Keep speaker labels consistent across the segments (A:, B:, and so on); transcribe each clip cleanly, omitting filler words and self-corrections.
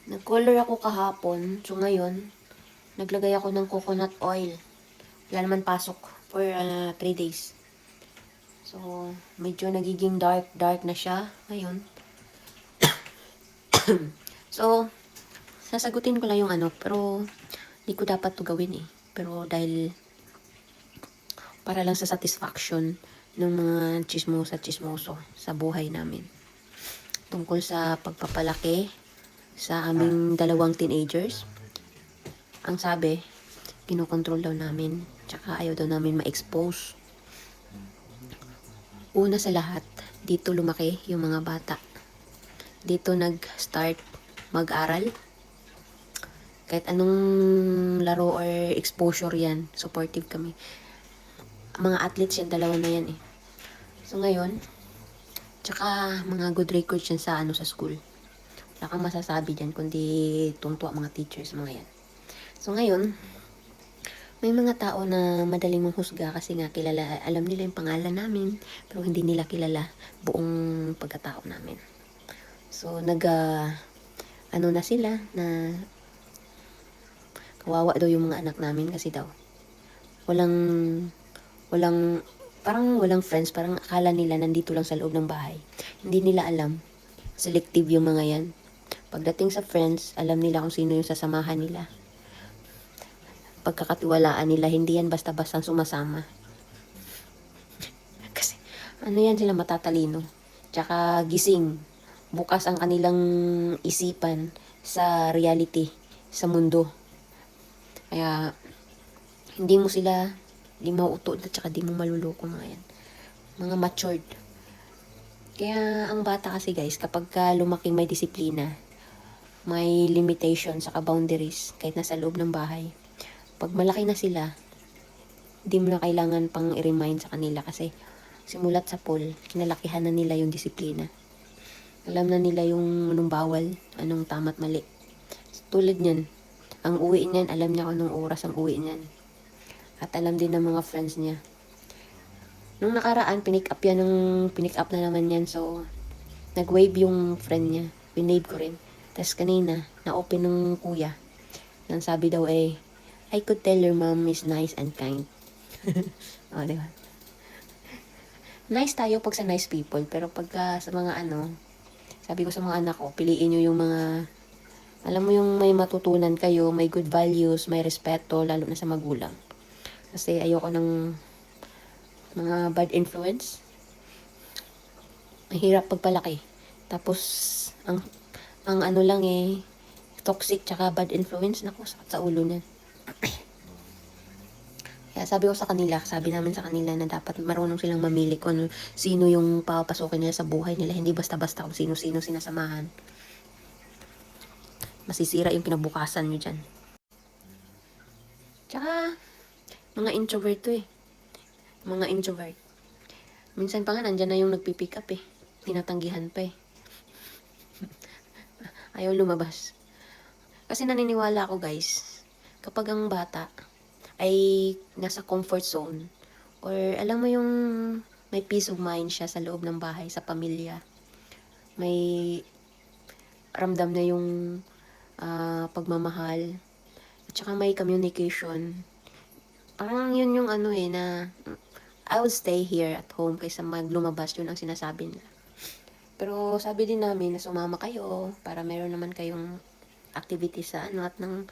A: Nag-color ako kahapon. So ngayon, naglagay ako ng coconut oil. Wala naman pasok for 3 days. So, medyo nagiging dark na siya ngayon. So, sasagutin ko lang yung ano, pero di ko dapat to gawin eh. Pero dahil para lang sa satisfaction ng mga chismosa at chismoso sa buhay namin. Tungkol sa pagpapalaki sa aming dalawang teenagers. Ang sabi, kinokontrol daw namin. Tsaka ayaw daw namin ma-expose. Una sa lahat, dito lumaki yung mga bata. Dito nag-start mag-aral. Kahit anong laro or exposure yan, supportive kami. Mga athletes yan, dalawa na yan eh. So ngayon, tsaka mga good records yan sa sa school. Wala kang masasabi dyan, kundi tungtuwa mga teachers, mga yan. So ngayon, may mga tao na madaling manghusga kasi nga kilala, alam nila yung pangalan namin, pero hindi nila kilala buong pagkatao namin. So ano na sila, na kawawa daw yung mga anak namin kasi daw walang parang walang friends, parang akala nila nandito lang sa loob ng bahay. Hindi nila alam, selective yung mga yan. Pagdating sa friends, alam nila kung sino yung sasamahan nila. Pagkakatiwalaan nila, hindi yan basta-basta sumasama. Kasi, ano yan sila, matatalino. Tsaka gising. Bukas ang kanilang isipan sa reality, sa mundo. Kaya, hindi mo mauutod at tsaka di mo maluloko mga yan. Mga matured. Kaya, ang bata kasi guys, kapag lumaking may disiplina, may limitation sa boundaries, kahit nasa loob ng bahay, pag malaki na sila, hindi mo na kailangan pang i-remind sa kanila kasi simulat sa pool, kinalakihan na nila yung disiplina. Alam na nila yung anong bawal, anong tama't mali. Tulad niyan, ang uwi niyan, alam niya kung anong oras ang uwi niyan. At alam din ng mga friends niya. Nung nakaraan, pinick up na naman yan. So, nag-wave yung friend niya. Pinave ko rin. Tapos kanina, na-open ng kuya. Nang sabi daw I could tell your mom is nice and kind. O, diba? Nice tayo pag sa nice people, pero pagka sa mga sabi ko sa mga anak ko, piliin nyo yung mga, alam mo yung may matutunan kayo, may good values, may respeto, lalo na sa magulang. Kasi ayoko ng mga bad influence. Mahirap pagpalaki. Tapos, ang ano lang toxic tsaka bad influence, naku, sakit sa ulo niyan. Kaya sabi namin sa kanila na dapat marunong silang mamili kung sino yung papasukin nila sa buhay nila. Hindi basta-basta kung sino-sino sinasamahan. Masisira yung kinabukasan nyo dyan. Tsaka, mga introvert to eh. Mga introvert. Minsan pa nga, nandyan na yung nagpipick up eh. Tinatanggihan pa eh. Ayaw lumabas. Kasi naniniwala ako guys, kapag ang bata ay nasa comfort zone, or alam mo yung may peace of mind siya sa loob ng bahay, sa pamilya, may ramdam na yung pagmamahal, at saka may communication. Parang yun yung na I would stay here at home kaysa lumabas, yun ang sinasabi nila. Pero sabi din namin na sumama kayo para meron naman kayong activity sa at ng,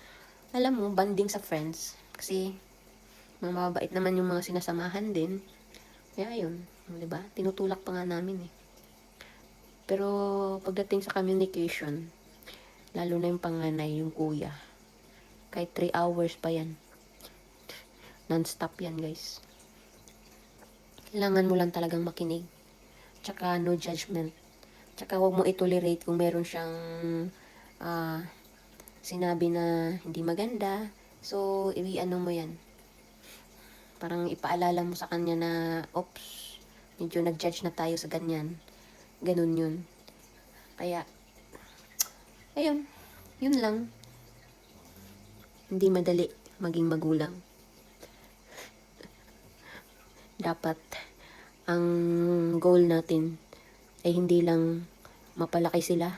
A: alam mo, banding sa friends. Kasi, mga mababait naman yung mga sinasamahan din. Kaya yun, di ba? Tinutulak pa nga namin eh. Pero, pagdating sa communication, lalo na yung panganay, yung kuya, kahit 3 hours pa yan. Non-stop yan, guys. Kailangan mo lang talagang makinig. Tsaka, no judgment. Tsaka, huwag mo itolerate kung meron siyang sinabi na hindi maganda. So, ano mo yan. Parang ipaalala mo sa kanya na, oops, medyo nag-judge na tayo sa ganyan. Ganun yun. Kaya, ayun, yun lang. Hindi madali maging magulang. Dapat, ang goal natin ay hindi lang mapalaki sila,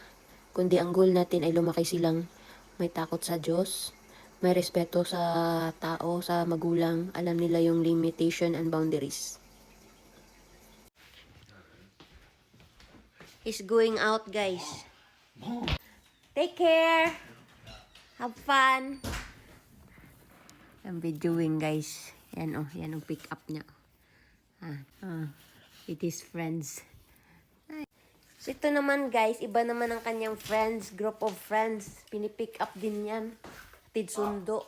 A: Kundi ang goal natin ay lumaki silang may takot sa Diyos, may respeto sa tao, sa magulang, alam nila yung limitation and boundaries. He's going out, guys. Take care! Have fun! I'm videoing, guys. Yan ang pick up niya. It is friends. So ito naman, guys, iba naman ang kanyang friends, group of friends. Pinipick up din yan. Tid sundo.